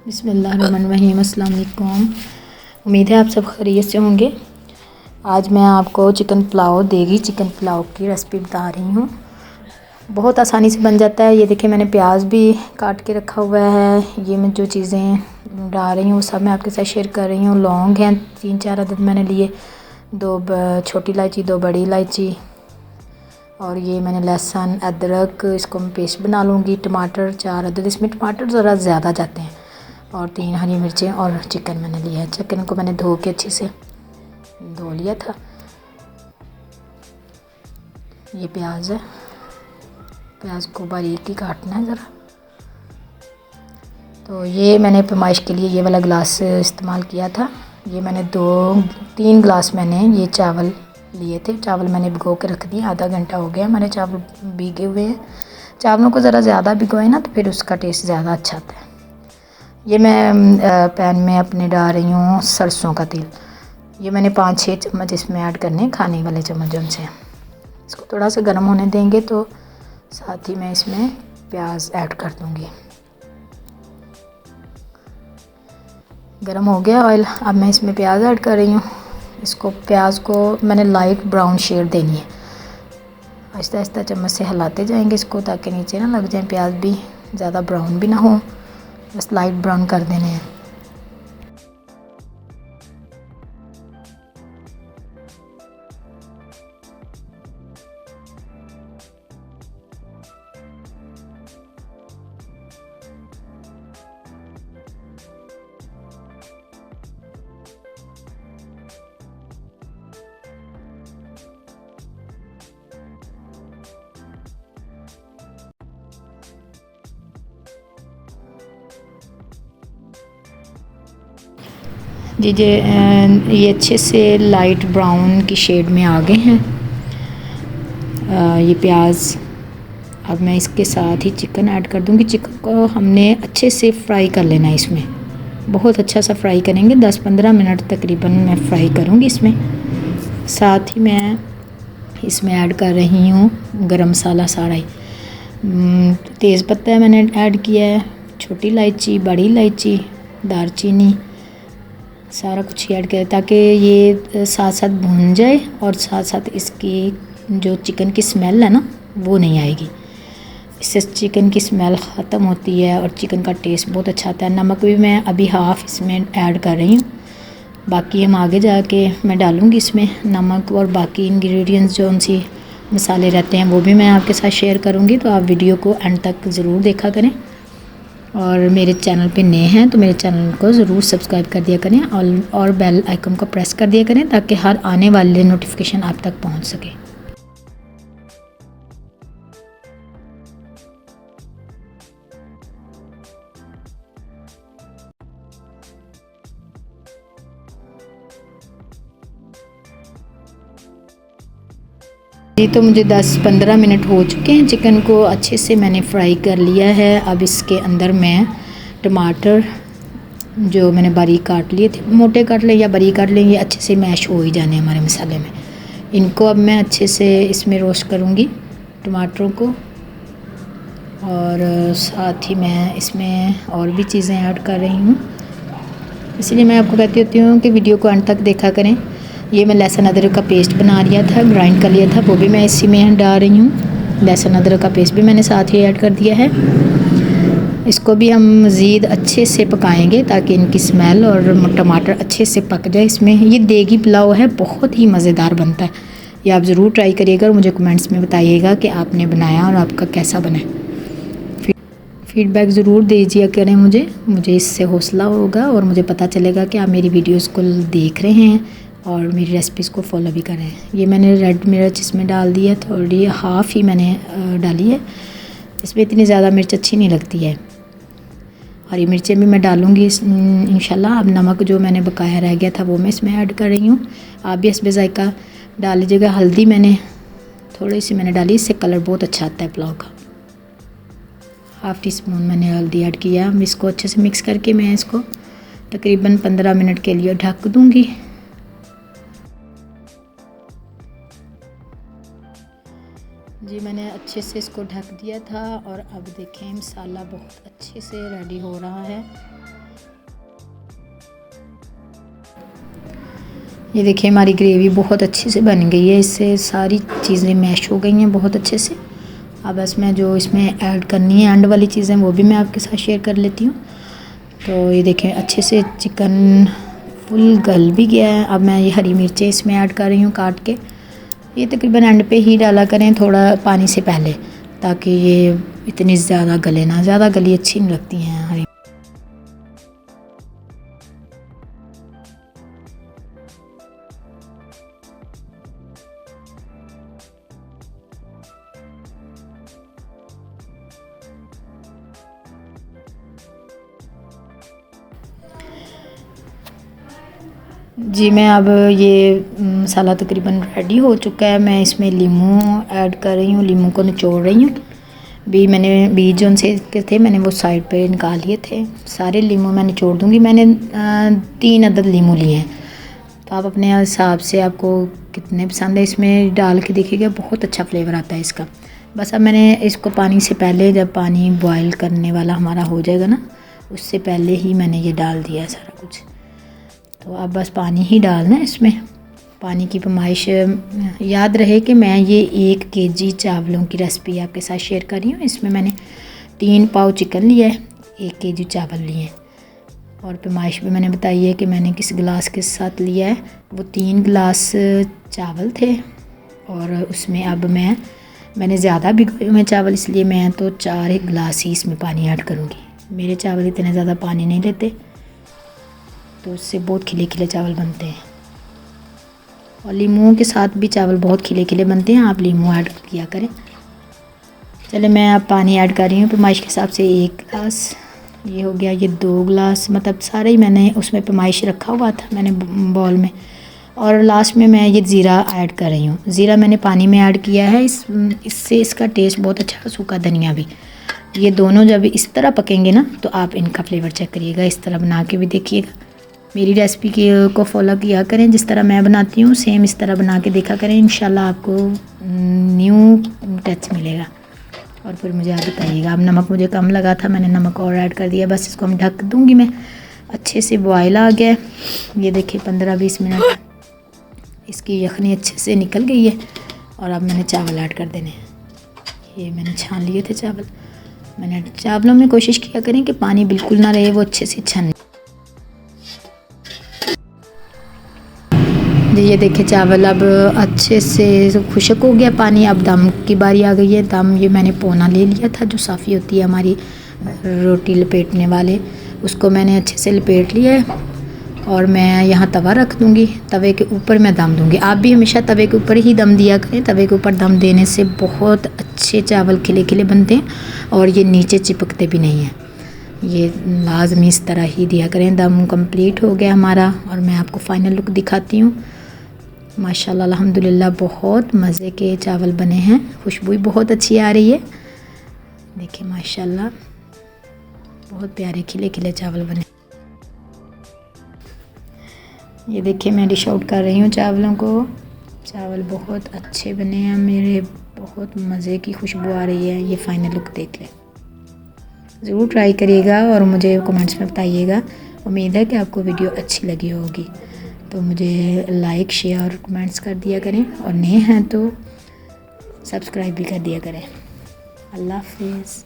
बिस्मिल्लाहिर्रहमानिर्रहीम। अस्सलाम वालेकुम। उम्मीद है आप सब खैरियत से होंगे। आज मैं आपको चिकन पुलाव की रेसिपी बता रही हूँ। बहुत आसानी से बन जाता है। ये देखिए, मैंने प्याज भी काट के रखा हुआ है। ये मैं जो चीज़ें डाल रही हूँ सब मैं आपके साथ शेयर कर रही हूँ। लौंग हैं 3-4 अदद मैंने लिए, 2 छोटी इलायची, 2 बड़ी इलायची, और ये मैंने लहसुन अदरक इसको मैं पेस्ट बना लूँगी। टमाटर 4 अदद, इसमें टमाटर ज़रा ज़्यादा जाते हैं, और 3 हरी मिर्चें, और चिकन मैंने लिया है। चिकन को मैंने धो के अच्छे से धो लिया था। ये प्याज है, प्याज को बारीक ही काटना है ज़रा। तो ये मैंने पैमाइश के लिए ये वाला गिलास इस्तेमाल किया था। ये मैंने 2-3 गिलास मैंने ये चावल लिए थे। चावल मैंने भिगो के रख दिए, आधा घंटा हो गया हमारे चावल भीगे हुए हैं। चावलों को ज़रा ज़्यादा भिगोए ना तो फिर उसका टेस्ट ज़्यादा अच्छा आता है। ये मैं पैन में अपने डाल रही हूँ सरसों का तेल। ये मैंने 5-6 चम्मच इसमें ऐड करने, खाने वाले चम्मच उनसे। इसको थोड़ा सा गर्म होने देंगे तो साथ ही मैं इसमें प्याज ऐड कर दूँगी। गर्म हो गया ऑयल, अब मैं इसमें प्याज ऐड कर रही हूँ। इसको प्याज को मैंने लाइट ब्राउन शेड देनी है। आहिस्ता आहिस्ता चम्मच से हिलाते जाएंगे इसको, ताकि नीचे ना लग जाए। प्याज भी ज़्यादा ब्राउन भी ना हो, बस लाइट ब्राउन कर देने हैं। जी ये अच्छे से लाइट ब्राउन की शेड में आ गए हैं ये प्याज। अब मैं इसके साथ ही चिकन ऐड कर दूंगी। चिकन को हमने अच्छे से फ्राई कर लेना है। इसमें बहुत अच्छा सा फ्राई करेंगे, 10-15 मिनट तकरीबन मैं फ्राई करूंगी इसमें। साथ ही मैं इसमें ऐड कर रही हूँ गरम मसाला सारा ही। तेज़ पत्ता मैंने ऐड किया है, छोटी इलायची, बड़ी इलायची, दालचीनी, सारा कुछ ही ऐड किया ताकि ये साथ साथ भून जाए और साथ साथ इसकी जो चिकन की स्मेल है ना वो नहीं आएगी। इससे चिकन की स्मेल ख़त्म होती है और चिकन का टेस्ट बहुत अच्छा आता है। नमक भी मैं अभी हाफ़ इसमें ऐड कर रही हूँ, बाकी हम आगे जाके मैं डालूँगी इसमें नमक और बाकी इंग्रेडिएंट्स जो उनसी मसाले रहते हैं वो भी मैं आपके साथ शेयर करूँगी। तो आप वीडियो को एंड तक ज़रूर देखा करें, और मेरे चैनल पे नए हैं तो मेरे चैनल को ज़रूर सब्सक्राइब कर दिया करें और बेल आइकन को प्रेस कर दिया करें ताकि हर आने वाले नोटिफिकेशन आप तक पहुंच सके। जी तो मुझे 10-15 मिनट हो चुके हैं। चिकन को अच्छे से मैंने फ्राई कर लिया है। अब इसके अंदर मैं टमाटर जो मैंने बारीक काट लिए थे, मोटे काट लें या बारीक काट लें, ये अच्छे से मैश हो ही जाने हमारे मसाले में। इनको अब मैं अच्छे से इसमें रोस्ट करूँगी टमाटरों को, और साथ ही मैं इसमें और भी चीज़ें ऐड कर रही हूँ। इसलिए मैं आपको कहती होती हूँ कि वीडियो को अंत तक देखा करें। ये मैं लहसुन अदरक का पेस्ट बना लिया था, ग्राइंड कर लिया था, वो भी मैं इसी में डाल रही हूँ। लहसुन अदरक का पेस्ट भी मैंने साथ ही ऐड कर दिया है। इसको भी हम मज़ीद अच्छे से पकाएंगे ताकि इनकी स्मेल और टमाटर अच्छे से पक जाए इसमें। ये देगी पुलाव है, बहुत ही मज़ेदार बनता है। ये आप ज़रूर ट्राई करिएगा और मुझे कमेंट्स में बताइएगा कि आपने बनाया और आपका कैसा बना। फीडबैक ज़रूर दीजिए करें मुझे इससे हौसला होगा और मुझे पता चलेगा कि आप मेरी वीडियोस को देख रहे हैं और मेरी रेसिपीज़ को फॉलो भी कर रहे हैं। ये मैंने रेड मिर्च इसमें डाल दी है, थोड़ी हाफ़ ही मैंने डाली है। इसमें इतनी ज़्यादा मिर्च अच्छी नहीं लगती है। हरी मिर्चें भी मैं डालूँगी इंशाल्लाह। अब नमक जो मैंने बकाया रह गया था वो मैं इसमें ऐड कर रही हूँ। आप भी इसमें जायका डाल लीजिएगा। हल्दी मैंने थोड़ी सी मैंने डाली, इससे कलर बहुत अच्छा आता है पुलाव का। हाफ़ टी स्पून मैंने हल्दी ऐड किया। अब इसको अच्छे से मिक्स करके मैं इसको तकरीबन 15 मिनट के लिए ढक दूँगी। जी मैंने अच्छे से इसको ढक दिया था और अब देखें मसाला बहुत अच्छे से रेडी हो रहा है। ये देखिए हमारी ग्रेवी बहुत अच्छे से बन गई है, इससे सारी चीज़ें मैश हो गई हैं बहुत अच्छे से। अब बस मैं जो इसमें ऐड करनी है एंड वाली चीज़ें वो भी मैं आपके साथ शेयर कर लेती हूँ। तो ये देखें अच्छे से चिकन फुल गल भी गया है। अब मैं ये हरी मिर्चें इसमें ऐड कर रही हूँ काट के। ये तकरीबन एंड पे ही डाला करें थोड़ा पानी से पहले, ताकि ये इतनी ज़्यादा गले ना, ज़्यादा गली अच्छी नहीं लगती हैं हरी। जी मैं अब ये मसाला तकरीबन रेडी हो चुका है। मैं इसमें लीमू ऐड कर रही हूँ, लीमू को निचोड़ रही हूँ। बीज जो उनसे के थे मैंने वो साइड पे निकाल लिए थे। सारे लीमू मैं निचोड़ दूँगी। मैंने 3 अदद लीमू लिए हैं, तो आप अपने हिसाब से आपको कितने पसंद है इसमें डाल के देखिएगा, बहुत अच्छा फ्लेवर आता है इसका। बस अब मैंने इसको पानी से पहले, जब पानी बॉयल करने वाला हमारा हो जाएगा ना, उससे पहले ही मैंने ये डाल दिया है सारा कुछ। तो अब बस पानी ही डालना है इसमें। पानी की पैमाइश याद रहे कि मैं ये 1 केजी चावलों की रेसिपी आपके साथ शेयर कर रही हूँ। इसमें मैंने 3 पाव चिकन लिया है, 1 केजी चावल लिए हैं, और पैमाइश भी मैंने बताई है कि मैंने किस गिलास के साथ लिया है। वो 3 गिलास चावल थे, और उसमें अब मैंने ज़्यादा भिगोए हुए चावल, इसलिए मैं तो 4 गिलास ही इसमें पानी ऐड करूँगी। मेरे चावल इतने ज़्यादा पानी नहीं लेते, तो उससे बहुत खिले खिले चावल बनते हैं। और लीमू के साथ भी चावल बहुत खिले खिले बनते हैं, आप लीमू ऐड किया करें। चले मैं अब पानी ऐड कर रही हूँ पैमाइश के हिसाब से 1 गिलास। ये हो गया, ये 2 गिलास, मतलब सारे ही मैंने उसमें पैमाइश रखा हुआ था मैंने बॉल में। और लास्ट में मैं ये ज़ीरा ऐड कर रही हूँ। ज़ीरा मैंने पानी में ऐड किया है, इससे इसका टेस्ट बहुत अच्छा। सूखा धनिया भी, ये दोनों जब इस तरह पकेंगे ना, तो आप इनका फ्लेवर चेक करिएगा। इस तरह बना के भी देखिएगा। मेरी रेसिपी को फॉलो किया करें, जिस तरह मैं बनाती हूँ सेम इस तरह बना के देखा करें। इंशाल्लाह आपको न्यू टच मिलेगा, और फिर मुझे आप बताइएगा। अब नमक मुझे कम लगा था, मैंने नमक और ऐड कर दिया। बस इसको हम ढक दूँगी मैं। अच्छे से बॉयल आ गया, ये देखिए 15-20 मिनट इसकी यखनी अच्छे से निकल गई है। और अब मैंने चावल ऐड कर देने हैं। ये मैंने छान लिए थे चावल। मैंने चावलों में कोशिश किया करें कि पानी बिल्कुल ना रहे, वो अच्छे से छन। ये देखिए चावल अब अच्छे से खुश्क हो गया पानी। अब दम की बारी आ गई है। दम ये मैंने पोना ले लिया था, जो साफ़ी होती है हमारी रोटी लपेटने वाले, उसको मैंने अच्छे से लपेट लिया है। और मैं यहाँ तवा रख दूँगी, तवे के ऊपर मैं दम दूँगी। आप भी हमेशा तवे के ऊपर ही दम दिया करें। तवे के ऊपर दम देने से बहुत अच्छे चावल खिले खिले बनते हैं, और ये नीचे चिपकते भी नहीं हैं। ये लाजमी इस तरह ही दिया करें। दम कंप्लीट हो गया हमारा, और मैं आपको फ़ाइनल लुक दिखाती हूँ। माशाल्लाह अल्हम्दुलिल्लाह बहुत मज़े के चावल बने हैं। खुशबू बहुत अच्छी आ रही है। देखिए माशाल्लाह बहुत प्यारे खिले खिले चावल बने। ये देखिए मैं डिश आउट कर रही हूँ चावलों को। चावल बहुत अच्छे बने हैं मेरे, बहुत मज़े की खुशबू आ रही है। ये फ़ाइनल लुक देख लें, ज़रूर ट्राई करिएगा और मुझे कमेंट्स में बताइएगा। उम्मीद है कि आपको वीडियो अच्छी लगी होगी। तो मुझे लाइक, शेयर और कमेंट्स कर दिया करें, और नए हैं तो सब्सक्राइब भी कर दिया करें। अल्लाह हाफिज़।